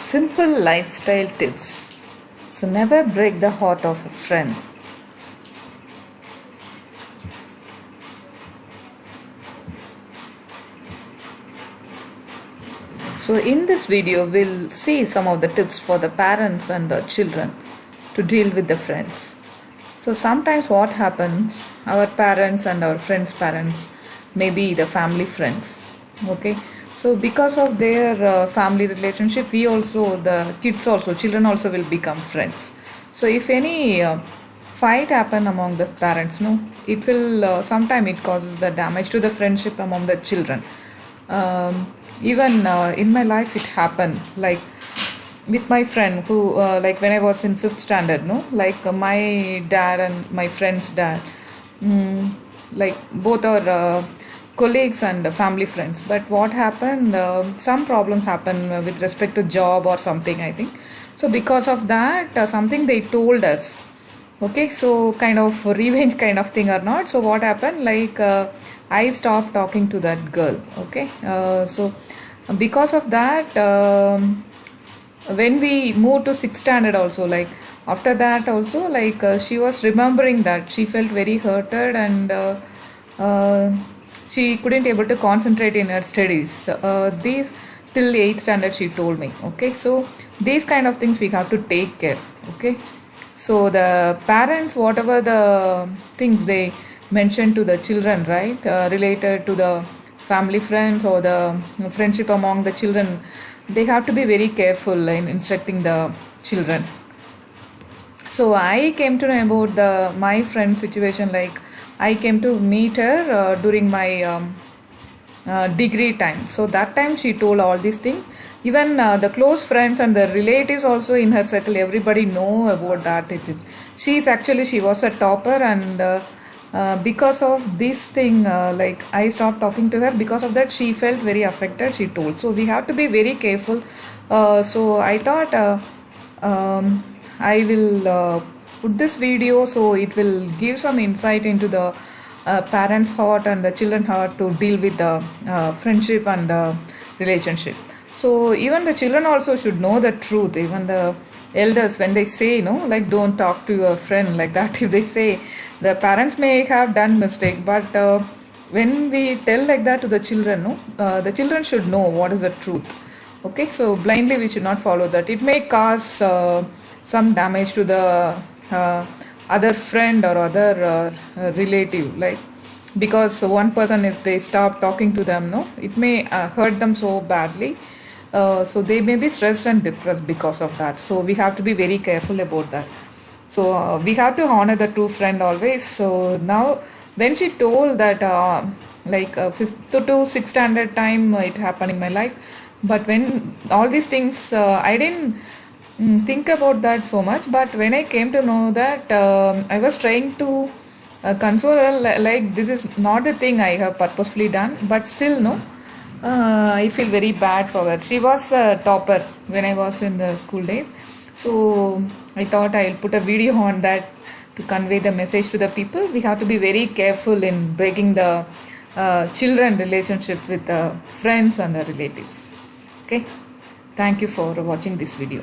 Simple lifestyle tips. So never break the heart of a friend. So in this video we'll see some of the tips for the parents and the children to deal with the friends. So sometimes what happens, our parents and our friends' parents, maybe the family friends, okay, so because of their family relationship, we also, the kids also, children also will become friends. So if any fight happen among the parents, no, it will sometime it causes the damage to the friendship among the children. Even in my life it happened, like with my friend who like when I was in fifth standard, no, like my dad and my friend's dad, like both are colleagues and family friends. But what happened, some problem happened with respect to job or something, I think. So because of that, something they told us, okay, so kind of revenge kind of thing or not. So what happened, like I stopped talking to that girl, okay. So because of that, when we moved to sixth standard also, like after that also, like she was remembering that she felt very hurted, and she couldn't able to concentrate in her studies. These till 8th standard she told me, okay. So these kind of things we have to take care, okay. So the parents, whatever the things they mention to the children, right, related to the family friends or the friendship among the children, they have to be very careful in instructing the children. So I came to know about my friend situation, like I came to meet her during my degree time. So that time she told all these things. Even the close friends and the relatives also in her circle, everybody know about that. She was a topper, and because of this thing, like I stopped talking to her. Because of that, she felt very affected, she told. So we have to be very careful. So I thought I will put this video, so it will give some insight into the parents' heart and the children's heart to deal with the friendship and the relationship. So even the children also should know the truth. Even the elders, when they say, like don't talk to your friend like that, if they say, the parents may have done mistake, but when we tell like that to the children, the children should know what is the truth, okay. So blindly we should not follow that. It may cause some damage to the other friend or other relative, like because one person, if they stop talking to them, it may hurt them so badly. So they may be stressed and depressed because of that. So we have to be very careful about that. So we have to honor the true friend always. So now when she told that like 5th to 6th standard time, it happened in my life. But when all these things, I didn't think about that so much. But when I came to know that, I was trying to console her, like this is not the thing I have purposefully done, but still I feel very bad for her. She was a topper when I was in the school days. So I thought I'll put a video on that to convey the message to the people. We have to be very careful in breaking the children relationship with the friends and the relatives. Okay. Thank you for watching this video.